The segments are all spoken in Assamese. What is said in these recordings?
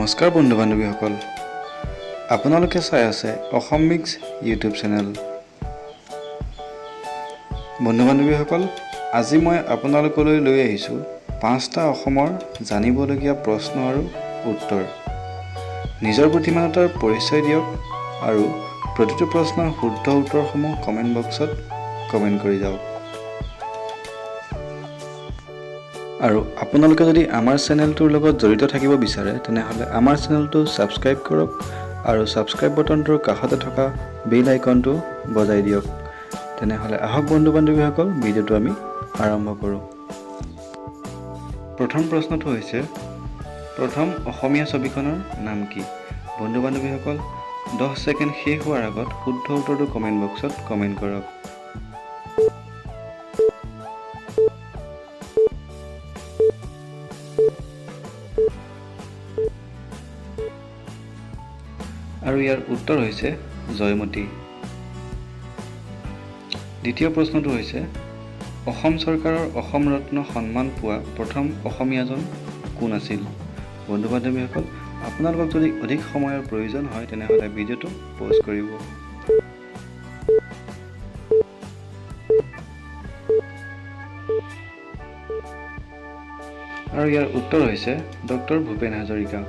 নমস্কাৰ বন্ধু বান্ধৱীসকল, আপোনালোকে চাই আছে অসমিক্স ইউটিউব চেনেল। বন্ধু বান্ধৱীসকল, আজি মই আপোনালোকলৈ লৈ আহিছোঁ 5টা অসমৰ জানিবলগীয়া প্ৰশ্ন আৰু উত্তৰ। নিজৰ বুদ্ধিমত্তাৰ পৰিচয় দিয়ক আৰু প্ৰতিটো প্ৰশ্নৰ শুদ্ধ উত্তৰসমূহ কমেণ্ট বক্সত কমেণ্ট কৰি যাওক। আৰু আপোনালোকে যদি আমাৰ চেনেলটোৰ লগত জড়িত থাকিব বিচাৰে তেনেহলে আমাৰ চেনেলটো সাবস্ক্ৰাইব কৰক আৰু সাবস্ক্ৰাইব বটনটোৰ কাষতে থকা বেল আইকনটো বজাই দিয়ক। তেনেহলে আহক বন্ধু বান্ধৱীসকল, ভিডিঅটো আমি আৰম্ভ কৰোঁ। প্ৰথম প্ৰশ্নটো হৈছে প্ৰথম অসমীয়া ছবিখনৰ নাম কি? বন্ধু বান্ধৱীসকল 10 ছেকেণ্ড শেষ হোৱাৰ আগত শুদ্ধ উত্তৰটো কমেণ্ট বক্সত কমেণ্ট কৰক। আৰু ইয়াৰ উত্তৰ হৈছে জয়মতী। দ্বিতীয় প্ৰশ্নটো হৈছে অসম চৰকাৰৰ অসম ৰত্ন সন্মান পোৱা প্ৰথম অসমীয়াজন কোন আছিল? বন্ধু বান্ধৱীসকল, আপোনালোকক যদি অধিক সময়ৰ প্ৰয়োজন হয় তেনেহলে ভিডিঅ'টো পজ কৰিব। আৰু ইয়াৰ উত্তৰ হৈছে ডক্টৰ ভূপেন হাজৰিকা।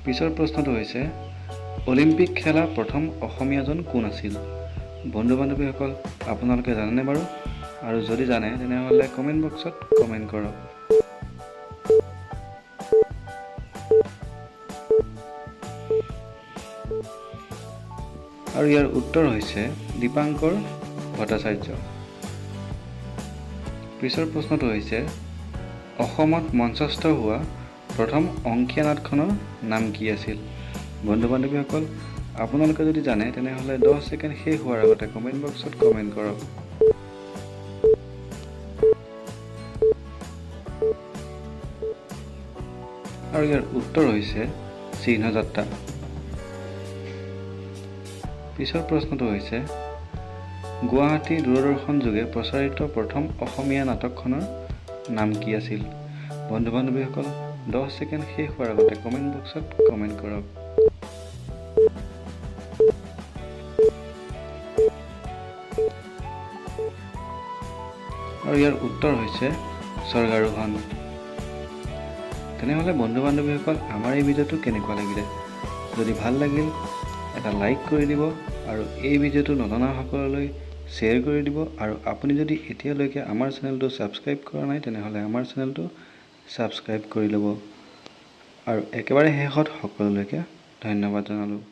পিছৰ প্ৰশ্নটো হৈছে অলিম্পিক খেলা প্ৰথম অসমীয়াজন কোন আছিল? বন্ধু বান্ধৱীসকল, আপোনালোকে জানেনে বাৰু? আৰু যদি জানে তেনেহলে কমেণ্ট বক্সত কমেণ্ট কৰক। আৰু ইয়াৰ উত্তৰ হৈছে দীপাংকৰ ভট্টাচাৰ্য। পিছৰ প্ৰশ্নটো হৈছে অসমত মঞ্চস্থ হোৱা প্ৰথম অংকীয়া নাটখনৰ নাম কি আছিল? বন্ধু বান্ধৱীসকল, আপোনালোকে যদি জানে তেনেহলে 10 ছেকেণ্ড শেষ হোৱাৰ আগতে কমেণ্ট বক্সত কমেণ্ট কৰক। আৰু ইয়াৰ উত্তৰ হৈছে চিহ্নযাত্ৰা। পিছৰ প্ৰশ্নটো হৈছে গুৱাহাটী দূৰদৰ্শন যোগে প্ৰচাৰিত প্ৰথম অসমীয়া নাটকখনৰ নাম কি আছিল? বন্ধু বান্ধৱীসকল 10 ছেকেণ্ড শেষ হোৱাৰ আগতে কমেণ্ট বক্সত কমেণ্ট কৰক। আৰু ইয়াৰ উত্তৰ হৈছে স্বৰ্গাৰোহণ। তেনেহলে বন্ধু বান্ধৱীসকল, আমাৰ এই ভিডিঅ'টো কেনেকুৱা লাগিলে? যদি ভাল লাগিল এটা লাইক কৰি দিব আৰু এই ভিডিঅ'টো নজনাসকললৈ শ্বেয়াৰ কৰি দিব। আৰু আপুনি যদি এতিয়ালৈকে আমাৰ চেনেলটো ছাবস্ক্ৰাইব কৰা নাই তেনেহলে আমাৰ চেনেলটো ছাবস্ক্ৰাইব কৰি ল'ব। আৰু একেবাৰে শেষত সকলোলৈকে ধন্যবাদ জনালোঁ।